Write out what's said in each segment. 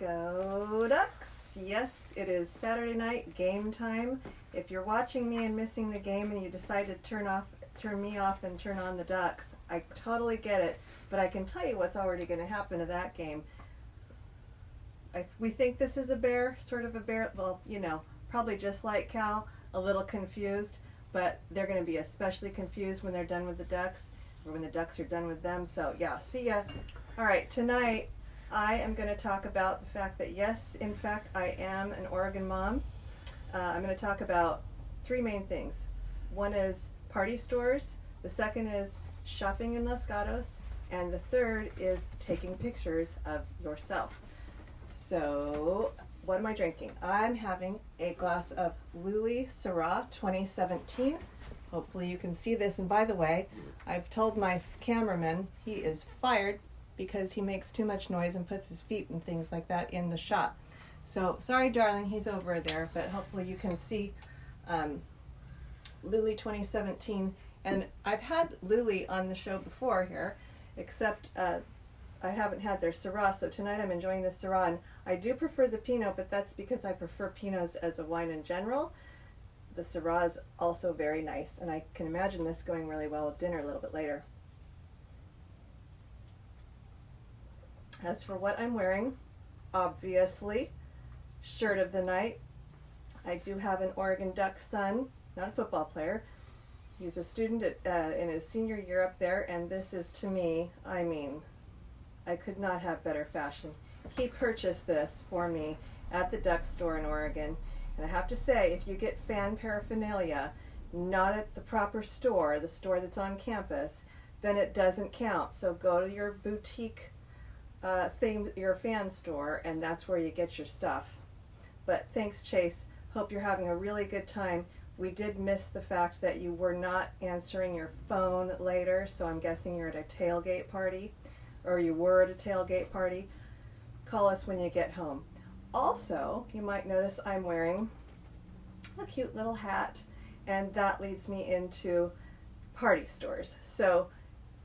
Go Ducks! Yes, it is Saturday night, game time. If you're watching me and missing the game and you decide to turn me off and turn on the Ducks, I totally get it, but I can tell you what's already going to happen to that game. We think this is a bear, sort of a bear, well, probably just like Cal, a little confused, but they're going to be especially confused when they're done with the Ducks, or when the Ducks are done with them, so yeah, see ya. All right, tonight I am going to talk about the fact that yes, in fact, I am an Oregon mom. I'm going to talk about three main things. One is party stores, the second is shopping in Los Gatos, and the third is taking pictures of yourself. So, what am I drinking? I'm having a glass of Luli Syrah 2017. Hopefully you can see this. And by the way, I've told my cameraman he is fired because he makes too much noise and puts his feet and things like that in the shot. So, sorry darling, he's over there, but hopefully you can see Luli 2017. And I've had Luli on the show before here, except I haven't had their Syrah, so tonight I'm enjoying the Syrah. And I do prefer the Pinot, but that's because I prefer Pinots as a wine in general. The Syrah is also very nice, and I can imagine this going really well with dinner a little bit later. As for what I'm wearing, obviously, shirt of the night. I do have an Oregon Ducks son, not a football player. He's a student in his senior year up there, and this is, to me, I could not have better fashion. He purchased this for me at the Duck store in Oregon. And I have to say, if you get fan paraphernalia not at the proper store, the store that's on campus, then it doesn't count. So go to your boutique thing, your fan store, and that's where you get your stuff. But thanks, Chase. Hope you're having a really good time. We did miss the fact that you were not answering your phone later, so I'm guessing you're at a tailgate party, or you were at a tailgate party. Call us when you get home. Also, you might notice I'm wearing a cute little hat, and that leads me into party stores. So,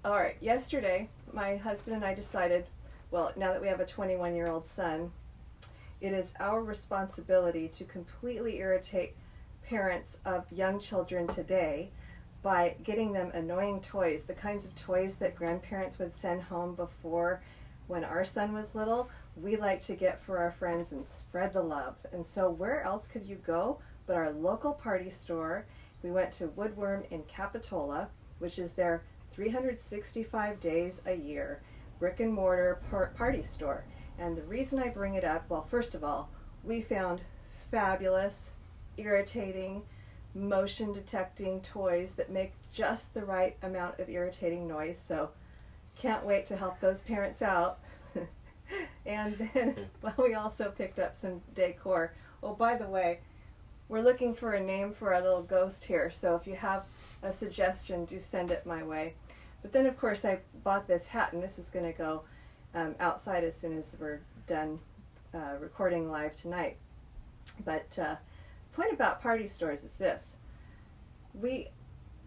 all right, yesterday, my husband and I decided, well, now that we have a 21-year-old son, it is our responsibility to completely irritate parents of young children today by getting them annoying toys, the kinds of toys that grandparents would send home before when our son was little. We like to get for our friends and spread the love. And so where else could you go but our local party store? We went to Woodworm in Capitola, which is their 365 days a year brick and mortar party store. And the reason I bring it up, well, first of all, we found fabulous, irritating, motion detecting toys that make just the right amount of irritating noise. So can't wait to help those parents out. And then, well, we also picked up some decor. Oh, by the way, we're looking for a name for our little ghost here, so if you have a suggestion, do send it my way. But then, of course, I bought this hat, and this is going to go outside as soon as we're done recording live tonight. But the point about party stores is this.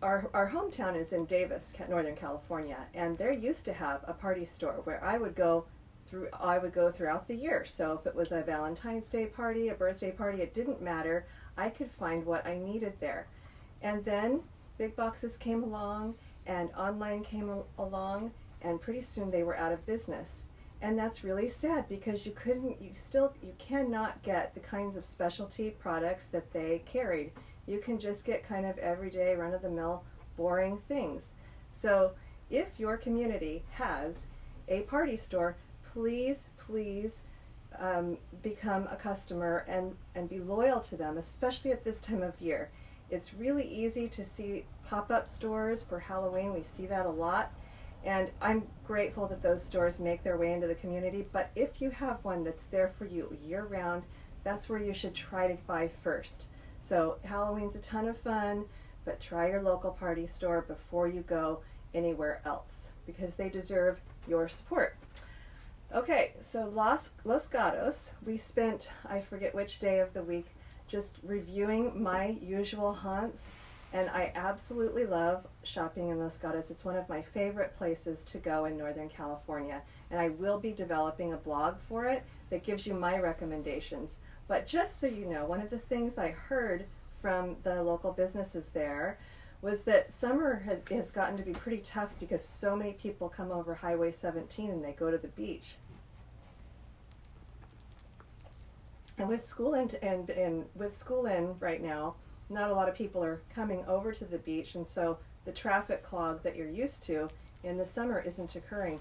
Our hometown is in Davis, Northern California, and they used to have a party store where I would go throughout the year. So if it was a Valentine's Day party, a birthday party, it didn't matter. I could find what I needed there. And then big boxes came along and online came along, and pretty soon they were out of business. And that's really sad because you cannot get the kinds of specialty products that they carried. You can just get kind of everyday, run-of-the-mill, boring things. So if your community has a party store, please become a customer and be loyal to them, especially at this time of year. It's really easy to see pop-up stores for Halloween. We see that a lot. And I'm grateful that those stores make their way into the community. But if you have one that's there for you year-round, that's where you should try to buy first. So Halloween's a ton of fun, but try your local party store before you go anywhere else, because they deserve your support. Okay, so Los Gatos, we spent, I forget which day of the week, just reviewing my usual haunts, and I absolutely love shopping in Los Gatos. It's one of my favorite places to go in Northern California. and I will be developing a blog for it that gives you my recommendations. But just so you know, one of the things I heard from the local businesses there was that summer has gotten to be pretty tough because so many people come over Highway 17 and they go to the beach. And with school and with school in right now, not a lot of people are coming over to the beach, and so the traffic clog that you're used to in the summer isn't occurring.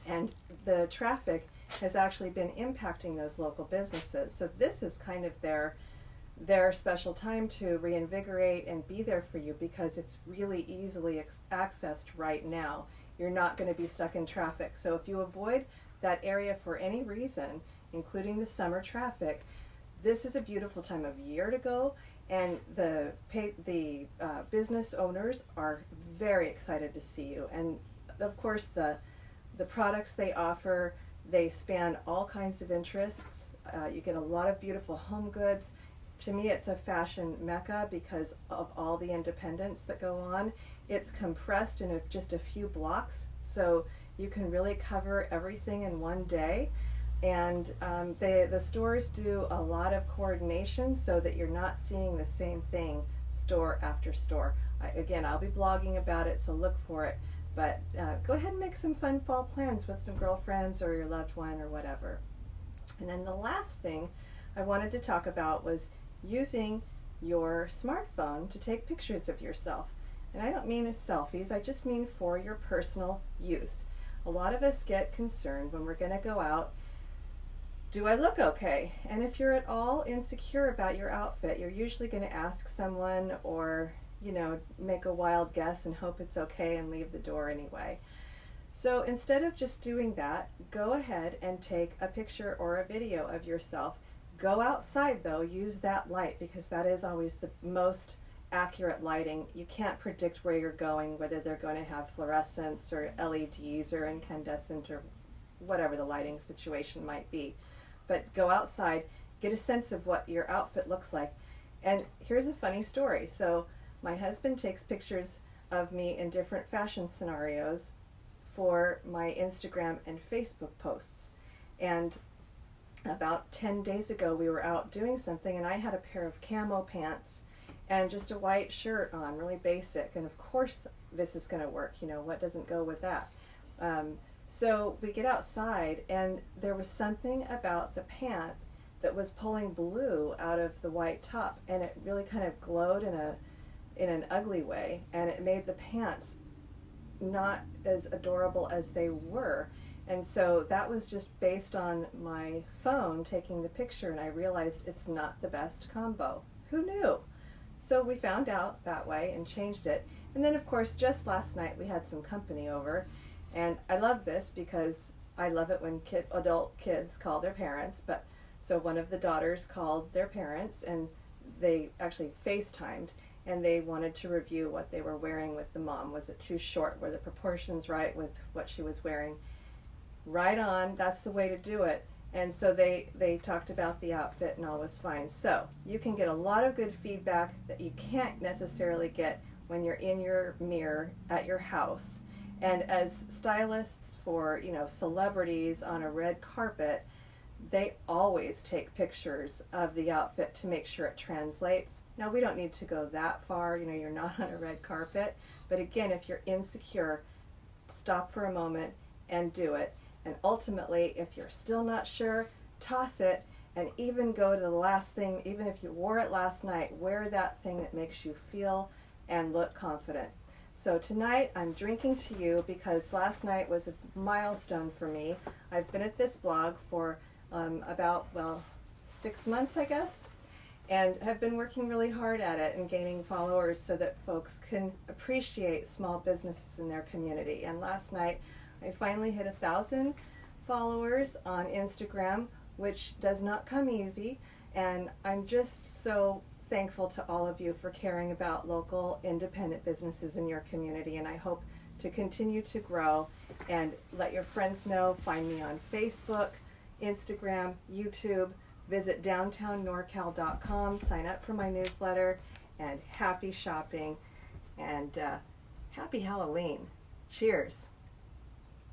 And the traffic has actually been impacting those local businesses. So this is kind of their special time to reinvigorate and be there for you, because it's really easily accessed right now. You're not going to be stuck in traffic. So if you avoid that area for any reason, including the summer traffic, this is a beautiful time of year to go. And the business owners are very excited to see you. And of course, the products they offer, they span all kinds of interests. You get a lot of beautiful home goods. To me, it's a fashion mecca because of all the independents that go on. It's compressed in just a few blocks, so you can really cover everything in one day. And the stores do a lot of coordination so that you're not seeing the same thing store after store. Again, I'll be blogging about it, so look for it. But go ahead and make some fun fall plans with some girlfriends or your loved one or whatever. And then the last thing I wanted to talk about was using your smartphone to take pictures of yourself. And I don't mean as selfies, I just mean for your personal use. A lot of us get concerned when we're going to go out. Do I look okay? And if you're at all insecure about your outfit, you're usually going to ask someone or, make a wild guess and hope it's okay and leave the door anyway. So instead of just doing that, go ahead and take a picture or a video of yourself. Go outside though, use that light, because that is always the most accurate lighting. You can't predict where you're going, whether they're going to have fluorescence or LEDs or incandescent or whatever the lighting situation might be. But go outside, get a sense of what your outfit looks like. And here's a funny story. So my husband takes pictures of me in different fashion scenarios for my Instagram and Facebook posts. And about 10 days ago we were out doing something and I had a pair of camo pants and just a white shirt on, really basic. And of course this is going to work, what doesn't go with that? So we get outside and there was something about the pant that was pulling blue out of the white top, and it really kind of glowed in an ugly way, and it made the pants not as adorable as they were. And so that was just based on my phone taking the picture, and I realized it's not the best combo. Who knew? So we found out that way and changed it. And then of course just last night we had some company over, and I love this because I love it when adult kids call their parents. But so one of the daughters called their parents and they actually FaceTimed, and they wanted to review what they were wearing with the mom. Was it too short? Were the proportions right with what she was wearing? Right on, that's the way to do it. And so they talked about the outfit and all was fine. So you can get a lot of good feedback that you can't necessarily get when you're in your mirror at your house. And as stylists for, celebrities on a red carpet, they always take pictures of the outfit to make sure it translates. Now, we don't need to go that far, you're not on a red carpet. But again, if you're insecure, stop for a moment and do it. And ultimately, if you're still not sure, toss it and even go to the last thing. Even if you wore it last night, wear that thing that makes you feel and look confident. So tonight I'm drinking to you because last night was a milestone for me. I've been at this blog for about 6 months, I guess, and have been working really hard at it and gaining followers so that folks can appreciate small businesses in their community. And last night I finally hit 1,000 followers on Instagram, which does not come easy, and I'm just so thankful to all of you for caring about local independent businesses in your community, and I hope to continue to grow. And let your friends know. Find me on Facebook, Instagram, YouTube. Visit downtownnorcal.com, sign up for my newsletter, and happy shopping and happy Halloween. Cheers.